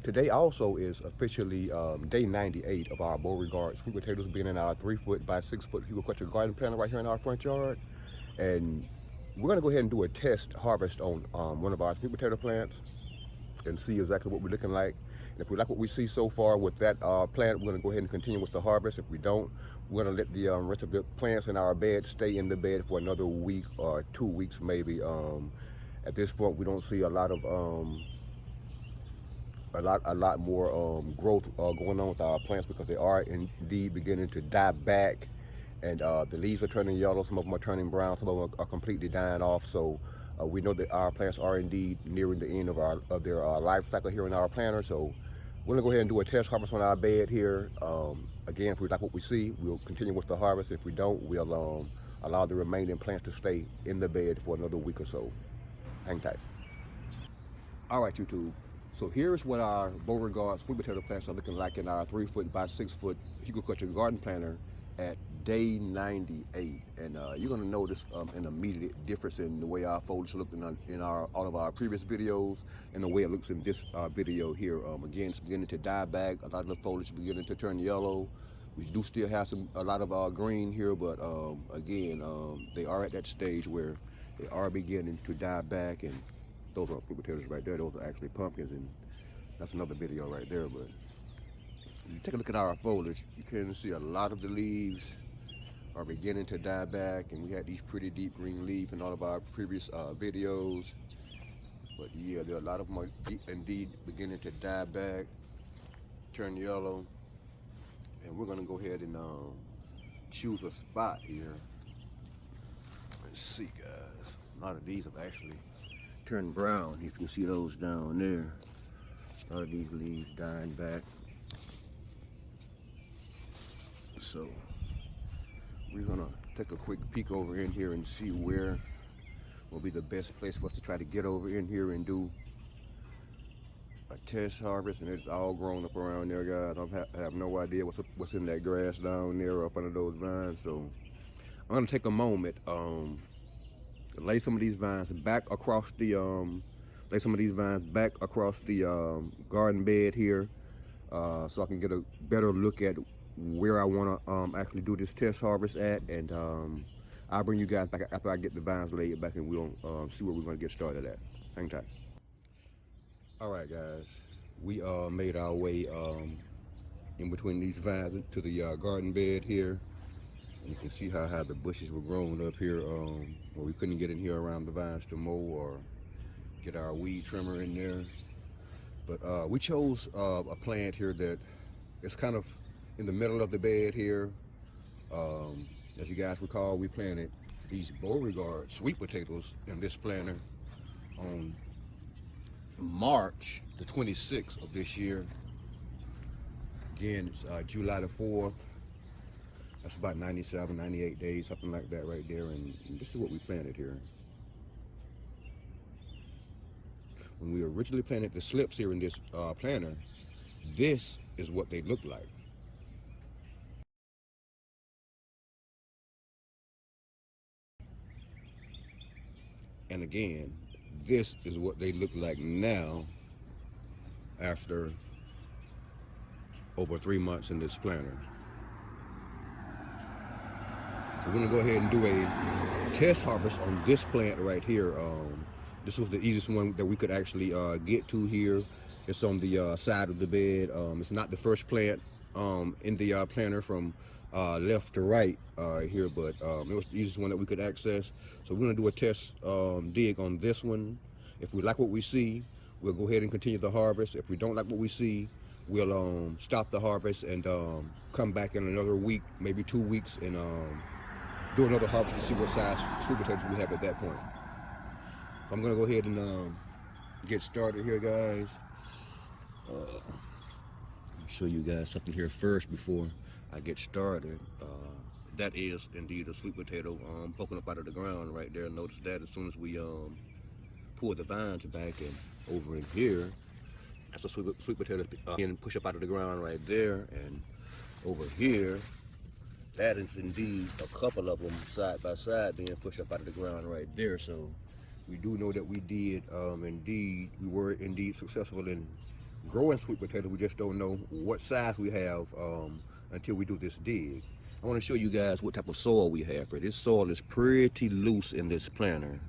Today also is officially day 98 of our Beauregard Sweet Potatoes being in our 3 foot by 6 foot horticulture garden planter right here in our front yard. And we're going to go ahead and do a test harvest on one of our sweet potato plants and see exactly what we're looking like. And if we like what we see so far with that plant, we're going to go ahead and continue with the harvest. If we don't, we're going to let the rest of the plants in our bed stay in the bed for another week or 2 weeks maybe. At this point, we don't see a lot of a lot more growth going on with our plants because they are indeed beginning to die back, and the leaves are turning yellow. Some of them are turning brown. Some of them are completely dying off. So we know that our plants are indeed nearing the end of their life cycle here in our planter. So we're gonna go ahead and do a test harvest on our bed here. Again, if we like what we see, we'll continue with the harvest. If we don't, we'll allow the remaining plants to stay in the bed for another week or so. Hang tight. All right, YouTube. So here's what our Beauregard sweet potato plants are looking like in our 3 foot by 6 foot horticulture garden planter at day 98. And you're gonna notice an immediate difference in the way our foliage looked in all of our previous videos and the way it looks in this video here. Again, it's beginning to die back. A lot of the foliage is beginning to turn yellow. We do still have a lot of green here, but again, they are at that stage where they are beginning to die back, and those aren't sweet potatoes right there. Those are actually pumpkins, and that's another video right there. But if you take a look at our foliage, you can see a lot of the leaves are beginning to die back, and we had these pretty deep green leaves in all of our previous videos. But yeah, there are a lot of them are indeed beginning to die back, turn yellow. And we're gonna go ahead and choose a spot here. Let's see, guys. A lot of these have actually turned brown. You can see those down there. A lot of these leaves dying back. So we're gonna take a quick peek over in here and see where will be the best place for us to try to get over in here and do a test harvest. And it's all grown up around there, guys. I have no idea what's in that grass down there up under those vines. So I'm gonna take a moment, lay some of these vines back across the garden bed here, so I can get a better look at where I want to actually do this test harvest at, and I'll bring you guys back after I get the vines laid back, and we'll see where we're going to get started at. Hang tight. All right, guys, we made our way in between these vines to the garden bed here. You can see how the bushes were growing up here, where we couldn't get in here around the vines to mow or get our weed trimmer in there. But we chose a plant here that is kind of in the middle of the bed here. As you guys recall, we planted these Beauregard sweet potatoes in this planter on March the 26th of this year. Again, it's July the 4th. That's about 97, 98 days, something like that right there. And this is what we planted here. When we originally planted the slips here in this planter, this is what they looked like. And again, this is what they look like now after over 3 months in this planter. So we're gonna go ahead and do a test harvest on this plant right here. This was the easiest one that we could actually get to here. It's on the side of the bed. It's not the first plant in the planter from left to right here, but it was the easiest one that we could access. So we're gonna do a test dig on this one. If we like what we see, we'll go ahead and continue the harvest. If we don't like what we see, we'll stop the harvest and come back in another week, maybe 2 weeks, and do another harvest to see what size sweet potatoes we have at that point. I'm gonna go ahead and get started here, guys. Show you guys something here first before I get started. That is indeed a sweet potato poking up out of the ground right there. Notice that as soon as we pull the vines back, and over in here, that's a sweet potato and push up out of the ground right there. And over here, that is indeed a couple of them side by side being pushed up out of the ground right there. So we do know that we were indeed successful in growing sweet potatoes. We just don't know what size we have until we do this dig. I want to show you guys what type of soil we have here. This soil is pretty loose in this planter.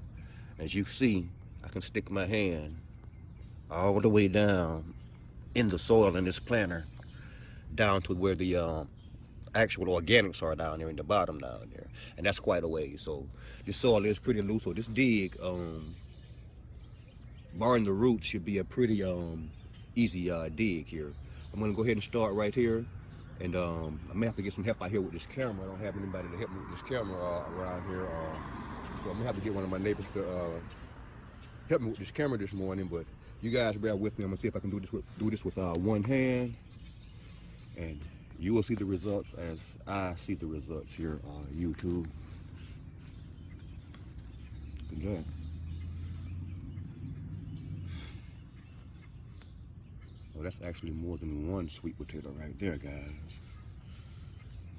As you see, I can stick my hand all the way down in the soil in this planter, down to where the actual organics are down there in the bottom down there, and that's quite a ways. So this soil is pretty loose. So this dig, barring the roots, should be a pretty easy dig here. I'm gonna go ahead and start right here, and I may have to get some help out here with this camera. I don't have anybody to help me with this camera around here, so I'm gonna have to get one of my neighbors to help me with this camera this morning. But you guys bear with me. I'm gonna see if I can do this with one hand, and you will see the results as I see the results here on YouTube. Good. Well, that's actually more than one sweet potato right there, guys.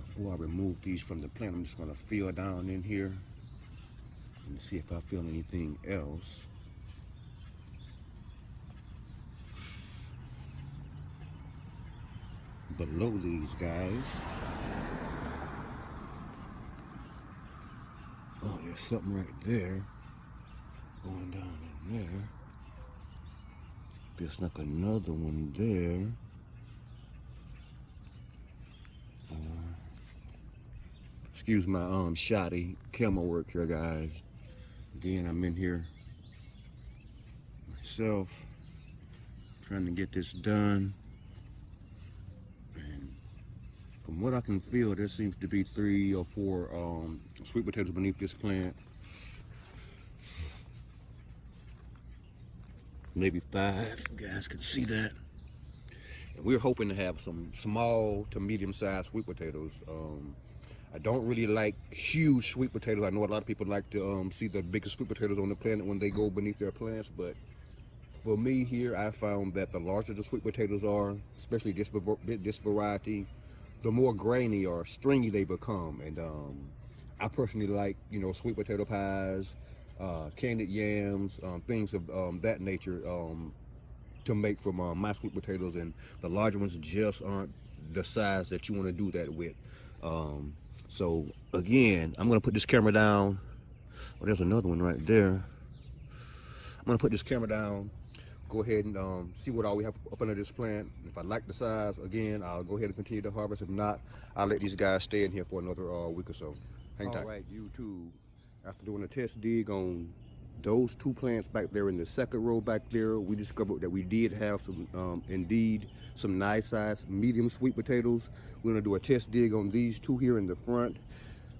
Before I remove these from the plant, I'm just gonna feel down in here and see if I feel anything else. Below these guys. Oh, there's something right there going down in there. There's like another one there. Excuse my shoddy camera work here, guys. Again, I'm in here myself trying to get this done. From what I can feel, there seems to be 3 or 4 sweet potatoes beneath this plant. Maybe 5, you guys can see that. And we're hoping to have some small to medium-sized sweet potatoes. I don't really like huge sweet potatoes. I know a lot of people like to see the biggest sweet potatoes on the planet when they go beneath their plants, but for me here, I found that the larger the sweet potatoes are, especially this variety, the more grainy or stringy they become. And I personally like, sweet potato pies, candied yams, things of that nature to make from my sweet potatoes, and the larger ones just aren't the size that you want to do that with. So again, I'm gonna put this camera down. Oh, there's another one right there. I'm gonna put this camera down, go ahead and see what all we have up under this plant. If I like the size, again, I'll go ahead and continue to harvest. If not, I'll let these guys stay in here for another week or so. Hang tight. All right, YouTube. After doing a test dig on those 2 plants back there in the second row back there, we discovered that we did have some, indeed, some nice sized medium sweet potatoes. We're gonna do a test dig on these 2 here in the front.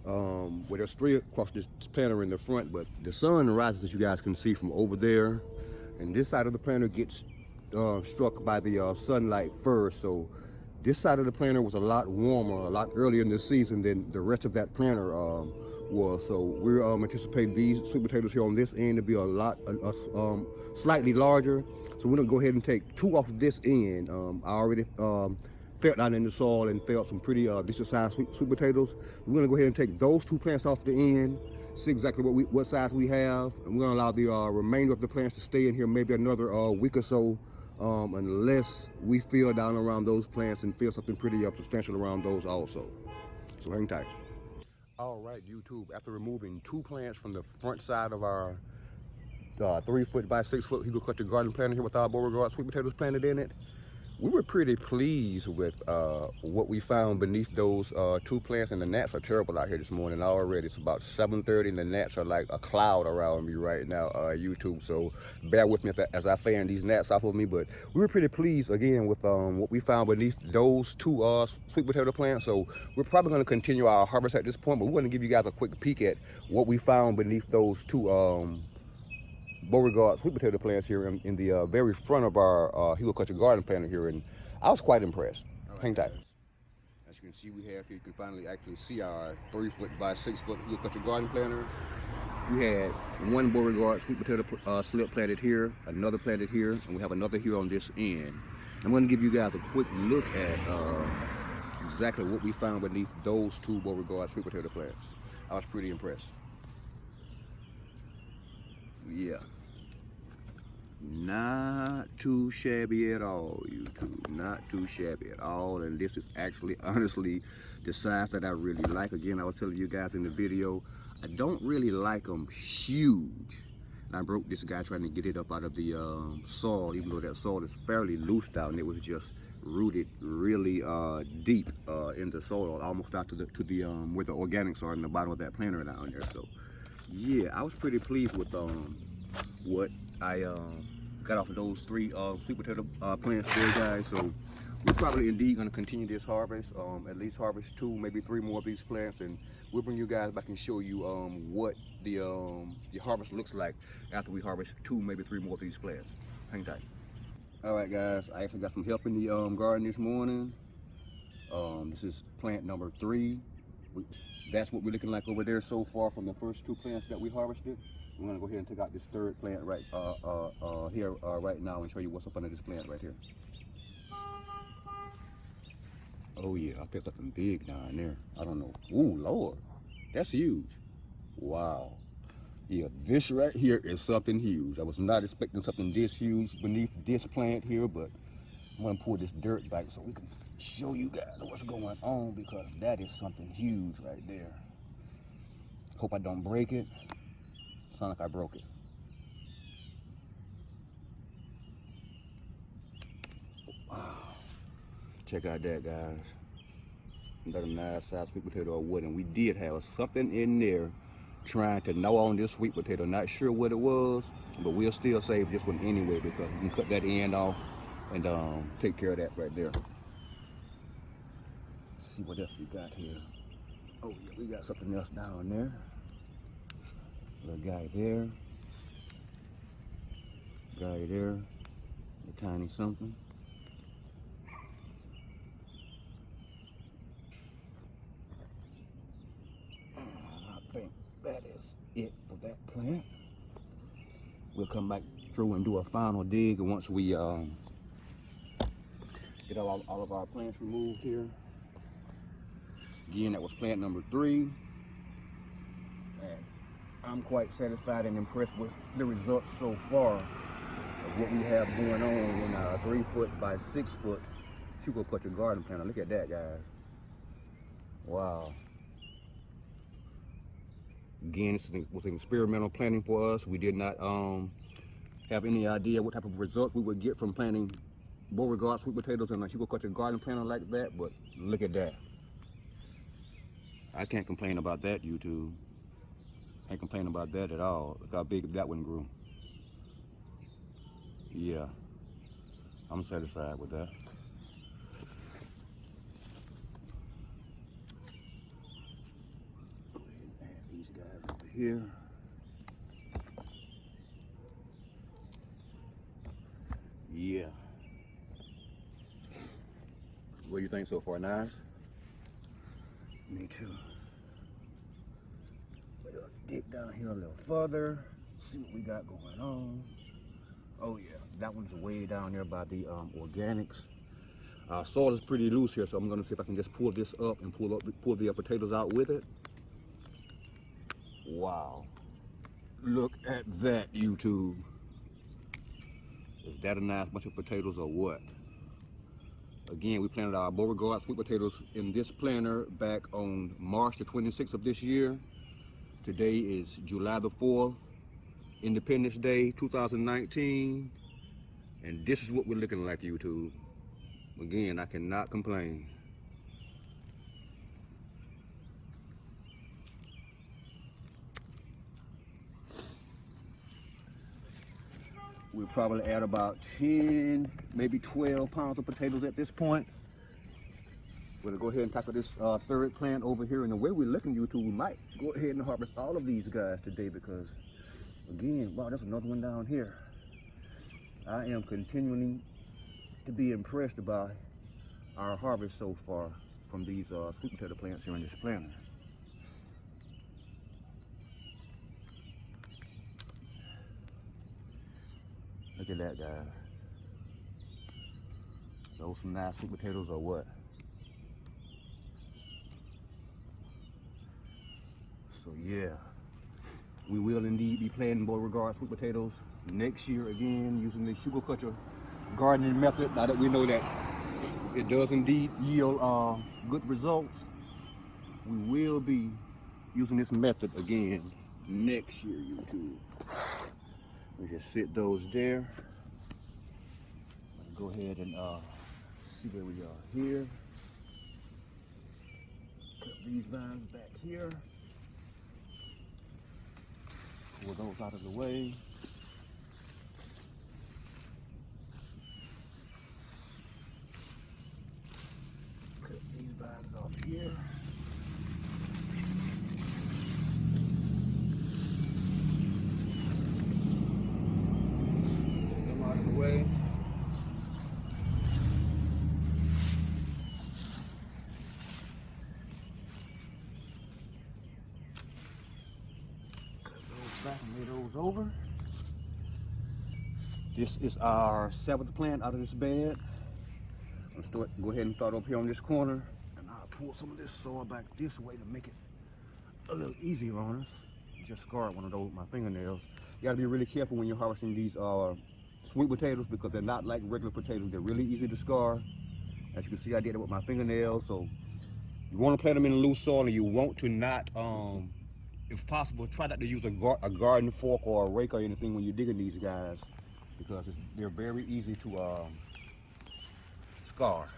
Well, there's 3 across this planter in the front, but the sun rises, as you guys can see, from over there. And this side of the planter gets struck by the sunlight first. So this side of the planter was a lot warmer, a lot earlier in the season than the rest of that planter was. So we're anticipating these sweet potatoes here on this end to be a lot, slightly larger. So we're gonna go ahead and take 2 off of this end. I already felt down in the soil and felt some pretty decent sized sweet potatoes. We're gonna go ahead and take those 2 plants off the end, see exactly what size we have, and we're gonna allow the remainder of the plants to stay in here maybe another week or so, unless we feel down around those plants and feel something pretty substantial around those also. So hang tight. All right, YouTube, after removing 2 plants from the front side of our 3-foot by 6-foot Eagle Cluster garden planter here with our Beauregard sweet potatoes planted in it, we were pretty pleased with what we found beneath those 2 plants. And the gnats are terrible out here this morning already. It's about 7:30 and the gnats are like a cloud around me right now, YouTube. So bear with me as I fan these gnats off of me. But we were pretty pleased again with what we found beneath those 2 sweet potato plants. So we're probably going to continue our harvest at this point, but we're going to give you guys a quick peek at what we found beneath those 2 Beauregard sweet potato plants here in the very front of our heliculture garden planter here, and I was quite impressed. Right, hang tight. As you can see, we have here, you can finally actually see our 3-foot by 6-foot heliculture garden planter. We had 1 Beauregard sweet potato slip planted here, another planted here, and we have another here on this end. I'm going to give you guys a quick look at exactly what we found beneath those 2 Beauregard sweet potato plants. I was pretty impressed. Yeah. Not too shabby at all, YouTube. Not too shabby at all. And this is actually, honestly, the size that I really like. Again, I was telling you guys in the video, I don't really like them huge. And I broke this guy trying to get it up out of the soil, even though that soil is fairly loose down. It was just rooted really deep in the soil, almost out to the where the organics are in the bottom of that planter down there. So yeah, I was pretty pleased with what I got off of those 3 sweet potato plants there, guys. So we're probably indeed going to continue this harvest, at least harvest 2, maybe 3 more of these plants, and we'll bring you guys back and show you what the harvest looks like after we harvest 2, maybe 3 more of these plants. Hang tight. All right, guys, I actually got some help in the garden this morning. This is plant number 3. That's what we're looking like over there so far from the first 2 plants that we harvested. I'm gonna go ahead and take out this 3rd plant right here right now and show you what's up under this plant right here. Oh yeah, I picked something big down there. I don't know. Ooh, Lord, that's huge. Wow. Yeah, this right here is something huge. I was not expecting something this huge beneath this plant here, but I'm gonna pull this dirt back so we can show you guys what's going on, because that is something huge right there. Hope I don't break it. Sound like I broke it. Wow. Check out that, guys. Another nice size sweet potato or wood, and we did have something in there trying to gnaw on this sweet potato. Not sure what it was, but we'll still save this one anyway, because we can cut that end off and take care of that right there. Let's see what else we got here. Oh yeah, we got something else down there. Little guy there. Guy there. A tiny something. I think that is it for that plant. We'll come back through and do a final dig once we get all of our plants removed here. Again, that was plant number 3. And I'm quite satisfied and impressed with the results so far of what we have going on in a 3-foot by 6-foot sugar culture garden planter. Look at that, guys. Wow. Again, this was an experimental planting for us. We did not have any idea what type of results we would get from planting Beauregard sweet potatoes in a sugar culture garden planter like that, but look at that. I can't complain about that, YouTube. Can't complain about that at all. Look how big that one grew. Yeah, I'm satisfied with that. Go ahead and add these guys over here. Yeah. What do you think so far? Nice? Me too. We'll dig down here a little further, see what we got going on. Oh yeah, that one's way down there by the organics. Soil is pretty loose here, so I'm gonna see if I can just pull this up and pull the potatoes out with it. Wow. Look at that, YouTube. Is that a nice bunch of potatoes or what? Again, we planted our Beauregard sweet potatoes in this planter back on March the 26th of this year. Today is July the 4th, Independence Day 2019. And this is what we're looking like, YouTube. Again, I cannot complain. We'll probably add about 10, maybe 12 pounds of potatoes at this point. We're gonna go ahead and tackle this 3rd plant over here. And the way we're looking, YouTube, we might go ahead and harvest all of these guys today, because again, wow, there's another one down here. I am continuing to be impressed by our harvest so far from these sweet potato plants here in this planter. Look at that, guys. Those some nice sweet potatoes or what? So yeah, we will indeed be planting Beauregard sweet potatoes next year again using the sugar culture gardening method. Now that we know that it does indeed yield good results, we will be using this method again next year, YouTube. We just sit those there. Go ahead and see where we are here. Cut these vines back here. Pull those out of the way. Cut these vines off here. Pull them out of the way. Back and lay those over. This is our 7th plant out of this bed. I'll go ahead and start up here on this corner, and I'll pull some of this soil back this way to make it a little easier on us. Just scarred one of those with my fingernails. You gotta be really careful when you're harvesting these sweet potatoes because they're not like regular potatoes. They're really easy to scar. As you can see, I did it with my fingernails. So you want to plant them in loose soil, and you want to not if possible, try not to use a garden fork or a rake or anything when you're digging these guys, because they're very easy to scar.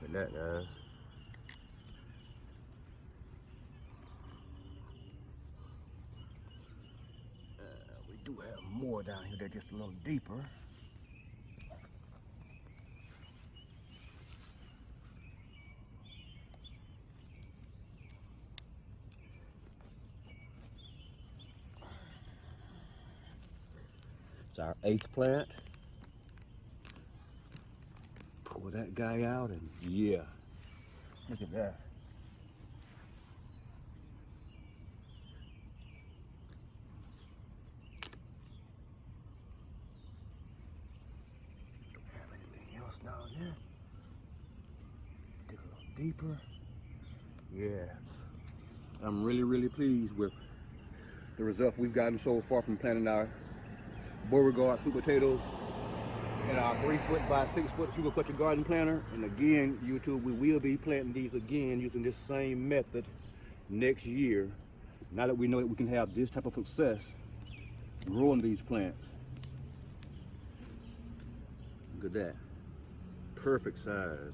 Look at that, guys. Do have more down here. They're just a little deeper. It's our 8th plant. Pull that guy out, and yeah, look at that. Down here, dig a little deeper. Yeah, I'm really pleased with the results we've gotten so far from planting our Beauregard Sweet Potatoes in our 3-foot by 6-foot sugar culture garden planter. And again, YouTube, we will be planting these again using this same method next year. Now that we know that we can have this type of success growing these plants. Look at that. Perfect size.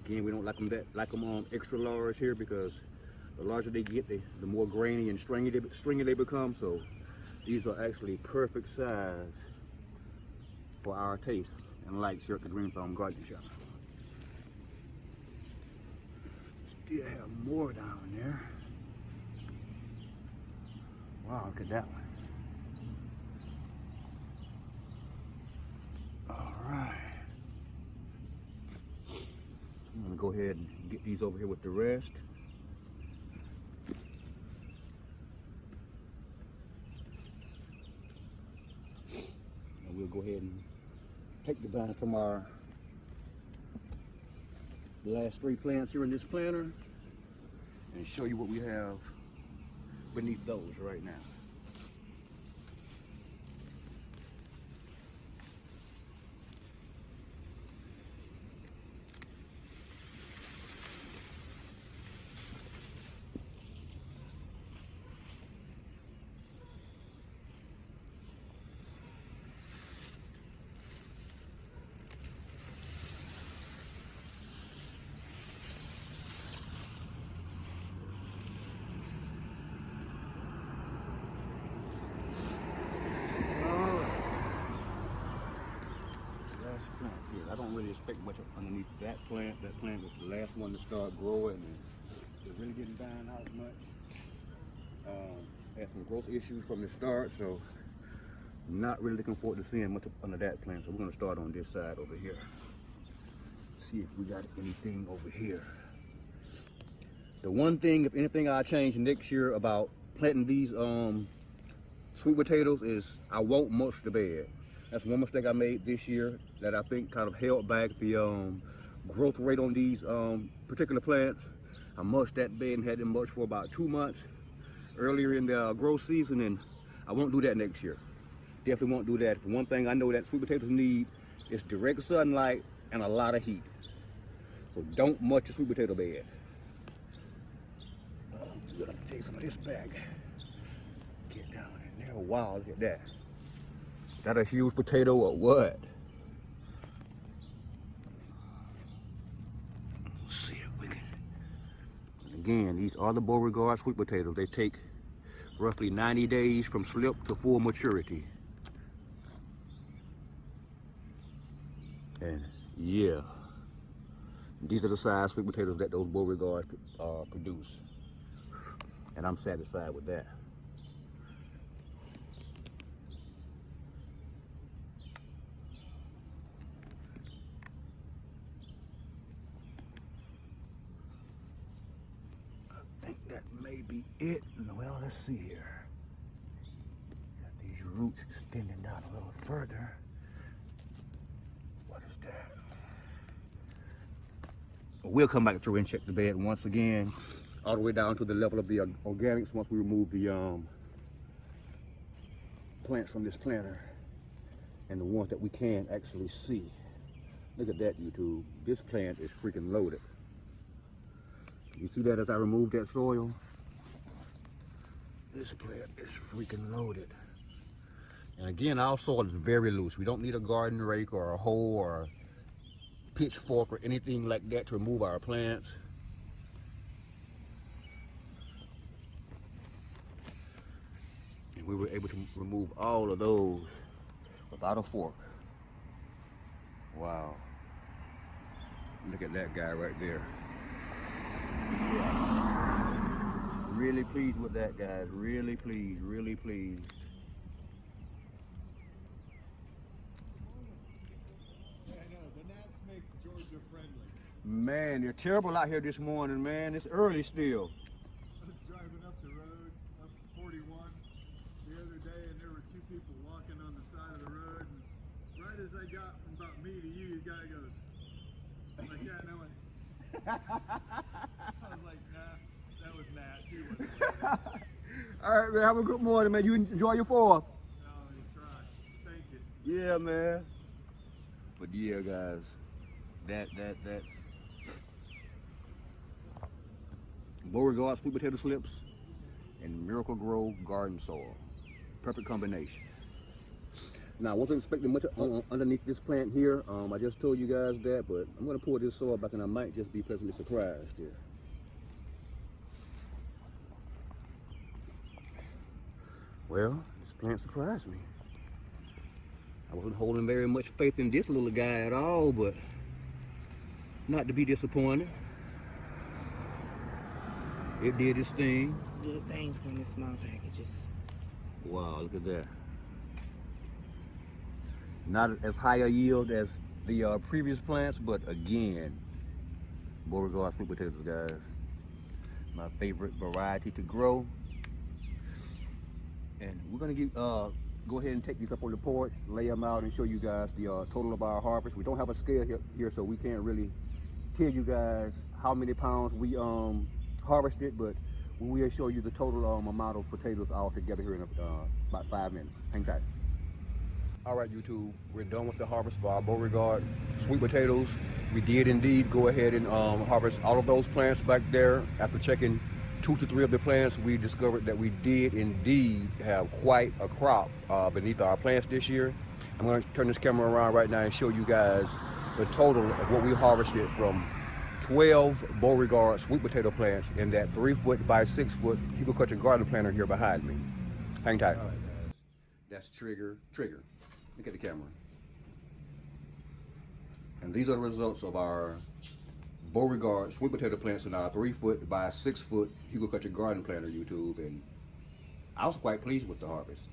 Again, we don't like them extra large here, because the larger they get, the more grainy and stringy they become. So these are actually perfect size for our taste and likes here at the Green Thumb Gardening Shop. Still have more down there. Wow, look at that one. Alright. I'm going to go ahead and get these over here with the rest. And we'll go ahead and take the vines from our last 3 plants here in this planter and show you what we have beneath those right now. I don't really expect much underneath that plant. That plant was the last one to start growing, and it really didn't dying out much. Had some growth issues from the start, so not really looking forward to seeing much under that plant. So we're going to start on this side over here. See if we got anything over here. The one thing, if anything, I change next year about planting these sweet potatoes is I won't mulch the bed. That's one mistake I made this year that I think kind of held back the growth rate on these particular plants. I mulched that bed and had them mulch for about 2 months earlier in the growth season, and I won't do that next year. Definitely won't do that. One thing I know that sweet potatoes need is direct sunlight and a lot of heat. So don't mulch a sweet potato bed. I'm gonna take some of this back. Get down in there. Wow, look at that. Is that a huge potato or what? Let's see if we can. And again, these are the Beauregard sweet potatoes. They take roughly 90 days from slip to full maturity. And yeah, these are the size sweet potatoes that those Beauregards produce. And I'm satisfied with that. I think that may be it. Well, let's see here. Got these roots extending down a little further. What is that? We'll come back through and check the bed once again, all the way down to the level of the organics once we remove the plants from this planter and the ones that we can actually see. Look at that, YouTube. This plant is freaking loaded. You see that as I remove that soil? This plant is freaking loaded. And again, our soil is very loose. We don't need a garden rake or a hoe or a pitchfork or anything like that to remove our plants. And we were able to remove all of those without a fork. Wow. Look at that guy right there. Really pleased with that, guys. Really pleased, really pleased. Man, they're terrible out here this morning, man. It's early still. I was driving up the road, up 41, the other day, and there were two people walking on the side of the road. And right as I got from about me to you, the guy goes, like, yeah, no one. I was like, nah, that was Matt. She wasn't. All right, man. Have a good morning, man. You enjoy your 4th. No, you try. Thank you. Yeah, man. But yeah, guys, that Beauregard sweet potato slips and Miracle Grow garden soil. Perfect combination. Now, I wasn't expecting much underneath this plant here. I just told you guys that, but I'm going to pour this soil back and I might just be pleasantly surprised here. Well, this plant surprised me. I wasn't holding very much faith in this little guy at all, but not to be disappointed. It did its thing. Good things come in small packages. Wow, look at that. Not as high a yield as the previous plants, but again, Beauregard sweet potatoes, guys. My favorite variety to grow. And we're gonna go ahead and take these up on the porch, lay them out, and show you guys the total of our harvest. We don't have a scale here, so we can't really tell you guys how many pounds we harvested, but we will show you the total amount of potatoes all together here in about 5 minutes. Hang tight. All right, YouTube, we're done with the harvest for our Beauregard sweet potatoes. We did indeed go ahead and harvest all of those plants back there. After checking 2 to 3 of the plants, we discovered that we did indeed have quite a crop beneath our plants this year. I'm going to turn this camera around right now and show you guys the total of what we harvested from 12 Beauregard sweet potato plants in that 3-foot by 6-foot Hugo garden planter here behind me. Hang tight. All right, guys. That's Trigger. Look at the camera. And these are the results of our Beauregard sweet potato plants in our 3-foot by 6-foot Hugo garden planter, YouTube. And I was quite pleased with the harvest.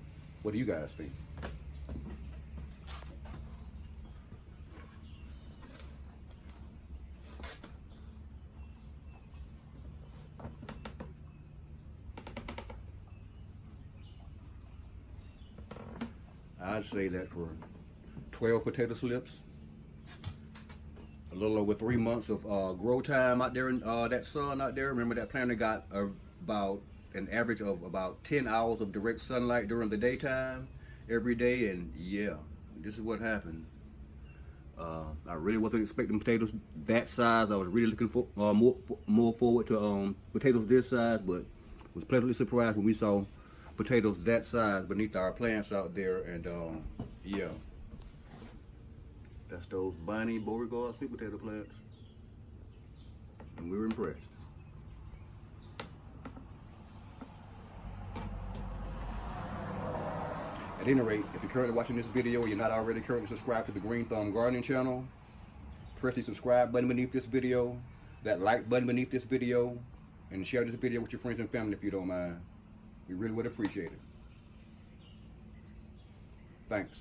What do you guys think? I'd say that for 12 potato slips, a little over 3 months of grow time out there in that sun out there. Remember that planter got about an average of about 10 hours of direct sunlight during the daytime every day, and yeah, this is what happened. I really wasn't expecting potatoes that size. I was really looking for more forward to potatoes this size, but was pleasantly surprised when we saw potatoes that size beneath our plants out there. And yeah, that's those Bonnie Beauregard sweet potato plants, and we were impressed. At any rate, if you're currently watching this video or you're not already currently subscribed to the Green Thumb Gardening channel, press the subscribe button beneath this video, that like button beneath this video, and share this video with your friends and family if you don't mind. We really would appreciate it. Thanks.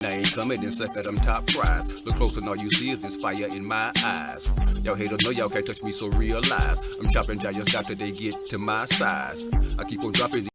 I ain't coming and suck at them top fries. Look close and all you see is this fire in my eyes. Y'all haters know y'all can't touch me, so realize I'm chopping giants after they get to my size. I keep on dropping